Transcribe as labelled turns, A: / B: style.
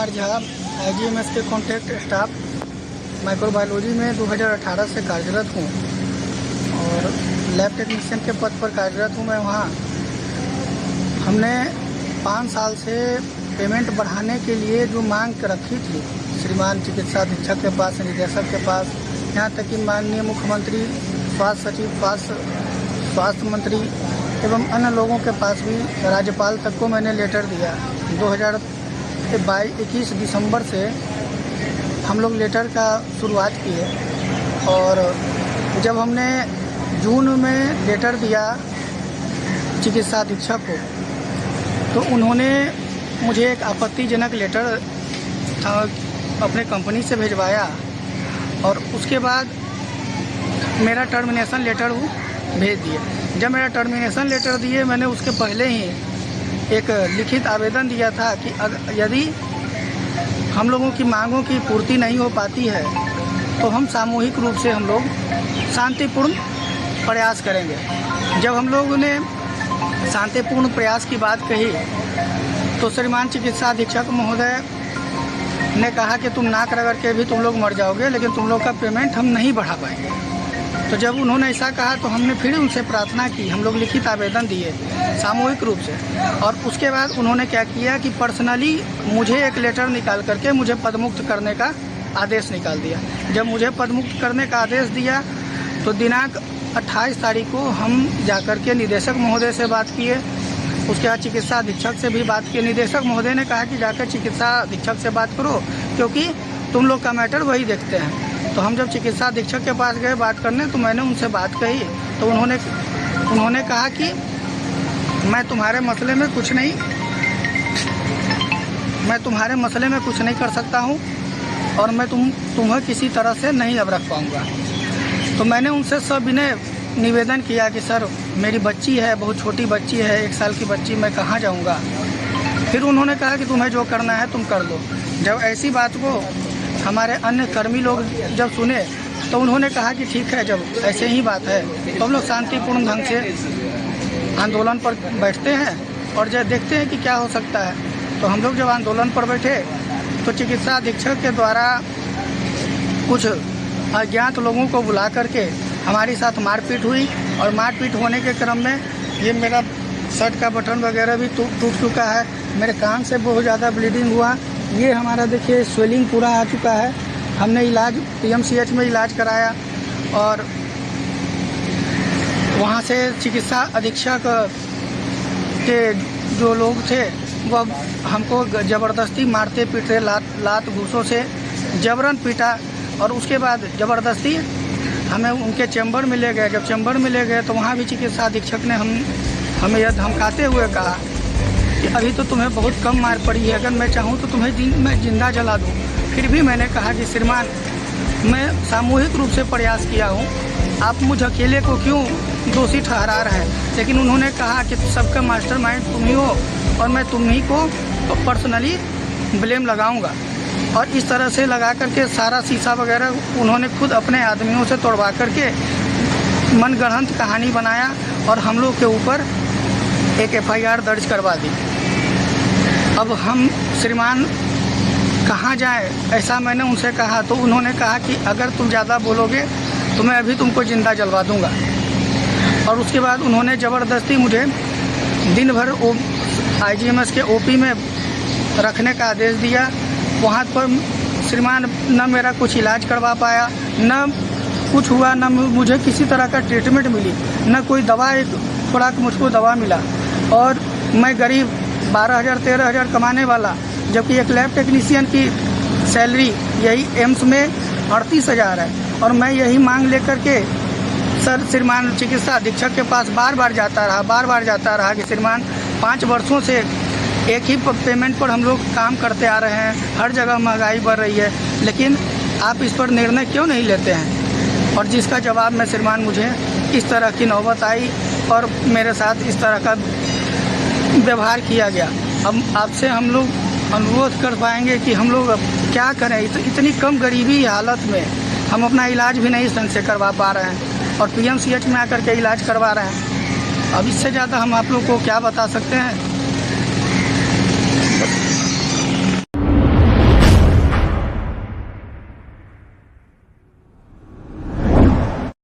A: Kumar Jha, IGMS के contract staff microbiology में 2018 से कार्यरत हूँ और लैब टेक्नीशियन के पद पर कार्यरत हूँ मैं वहाँ। हमने 5 साल से पेमेंट बढ़ाने के लिए जो मांग रखी थी श्रीमान चिकित्सा अधीक्षक के पास, निदेशक के पास, यहाँ तक कि माननीय मुख्यमंत्री, स्वास्थ्य सचिव, स्वास्थ्य मंत्री एवं अन्य लोगों के पास भी, राज्यपाल तक को मैंने लेटर दिया। 2021 दिसंबर से हम लोग लेटर का शुरुआत किए और जब हमने जून में लेटर दिया चिकित्सा अधीक्षक को, तो उन्होंने मुझे एक आपत्तिजनक लेटर अपने कंपनी से भिजवाया और उसके बाद मेरा टर्मिनेशन लेटर वो भेज दिए। जब मेरा टर्मिनेशन लेटर दिए, मैंने उसके पहले ही एक लिखित आवेदन दिया था कि यदि हम लोगों की मांगों की पूर्ति नहीं हो पाती है तो हम सामूहिक रूप से हम लोग शांतिपूर्ण प्रयास करेंगे। जब हम लोगों ने शांतिपूर्ण प्रयास की बात कही तो श्रीमान चिकित्सा अधीक्षक महोदय ने कहा कि तुम नाक रगड़ के भी तुम लोग मर जाओगे, लेकिन तुम लोग का पेमेंट हम नहीं बढ़ा पाएंगे। तो जब उन्होंने ऐसा कहा तो हमने फिर उनसे प्रार्थना की, हम लोग लिखित आवेदन दिए सामूहिक रूप से। और उसके बाद उन्होंने क्या किया कि पर्सनली मुझे एक लेटर निकाल करके मुझे पदमुक्त करने का आदेश निकाल दिया। जब मुझे पदमुक्त करने का आदेश दिया तो दिनांक 28 तारीख को हम जाकर के निदेशक महोदय से बात किए, उसके बाद चिकित्सा अधीक्षक से भी बात की। निदेशक महोदय ने कहा कि जाकर चिकित्सा अधीक्षक से बात करो, क्योंकि तुम लोग का मैटर वही देखते हैं। तो हम जब चिकित्सा अधीक्षक के पास गए बात करने, तो मैंने उनसे बात कही तो उन्होंने कहा कि मैं तुम्हारे मसले में कुछ नहीं कर सकता हूं और मैं तुम्हें किसी तरह से नहीं अब रख पाऊंगा। तो मैंने उनसे सविनय निवेदन किया कि सर, मेरी बच्ची है, बहुत छोटी बच्ची है, 1 साल की बच्ची, मैं कहाँ जाऊँगा। फिर उन्होंने कहा कि तुम्हें जो करना है तुम कर लो। जब ऐसी बात को हमारे अन्य कर्मी लोग जब सुने तो उन्होंने कहा कि ठीक है, जब ऐसे ही बात है तो हम लोग शांतिपूर्ण ढंग से आंदोलन पर बैठते हैं और जब देखते हैं कि क्या हो सकता है। तो हम लोग जब आंदोलन पर बैठे तो चिकित्सा अधीक्षक के द्वारा कुछ अज्ञात लोगों को बुला करके हमारे साथ मारपीट हुई और मारपीट होने के क्रम में ये मेरा शर्ट का बटन वगैरह भी टूट चुका है, मेरे कान से बहुत ज़्यादा ब्लीडिंग हुआ। ये हमारा देखिए स्वेलिंग पूरा आ चुका है। हमने इलाज PMCH में इलाज कराया और वहाँ से चिकित्सा अधीक्षक के जो लोग थे वह हमको ज़बरदस्ती मारते पीटते, लात घूसों से जबरन पीटा और उसके बाद ज़बरदस्ती हमें उनके चैम्बर में ले गए। जब चैम्बर में ले गए तो वहाँ भी चिकित्सा अधीक्षक ने हमें यह धमकाते हुए कहा कि अभी तो तुम्हें बहुत कम मार पड़ी है, अगर मैं चाहूँ तो तुम्हें मैं जिंदा जला दूँ। फिर भी मैंने कहा कि श्रीमान, मैं सामूहिक रूप से प्रयास किया हूँ, आप मुझ अकेले को क्यों दोषी ठहरा रहे हैं। लेकिन उन्होंने कहा कि सबका मास्टरमाइंड तुम ही हो और मैं तुम ही को पर्सनली ब्लेम लगाऊंगा। और इस तरह से लगा करके सारा शीशा वगैरह उन्होंने खुद अपने आदमियों से तोड़वा करके मनगढ़ंत कहानी बनाया और हम लोग के ऊपर एक FIR दर्ज करवा दी। अब हम श्रीमान कहाँ जाएं, ऐसा मैंने उनसे कहा तो उन्होंने कहा कि अगर तुम ज़्यादा बोलोगे तो मैं अभी तुमको ज़िंदा जलवा दूंगा। और उसके बाद उन्होंने ज़बरदस्ती मुझे दिन भर IGMS के OP में रखने का आदेश दिया। वहाँ पर श्रीमान न मेरा कुछ इलाज करवा पाया, न कुछ हुआ, न मुझे किसी तरह का ट्रीटमेंट मिली, न कोई दवा, एक खुराक मुझको दवा मिला। और मैं गरीब 12,000-13,000 कमाने वाला, जबकि एक लैब टेक्नीशियन की सैलरी यही एम्स में 38,000 है। और मैं यही मांग लेकर के सर श्रीमान चिकित्सा अधीक्षक के पास बार बार जाता रहा कि श्रीमान 5 वर्षों से एक ही पेमेंट पर हम लोग काम करते आ रहे हैं, हर जगह महंगाई बढ़ रही है, लेकिन आप इस पर निर्णय क्यों नहीं लेते हैं। और जिसका जवाब में श्रीमान मुझे इस तरह की नौबत आई और मेरे साथ इस तरह का व्यवहार किया गया। अब आपसे हम लोग अनुरोध कर पाएंगे कि हम लोग अब क्या करें। इतनी कम गरीबी हालत में हम अपना इलाज भी नहीं ढंग से करवा पा रहे हैं और PMCH में आकर के इलाज करवा रहे हैं। अब इससे ज़्यादा हम आप लोग को क्या बता सकते हैं।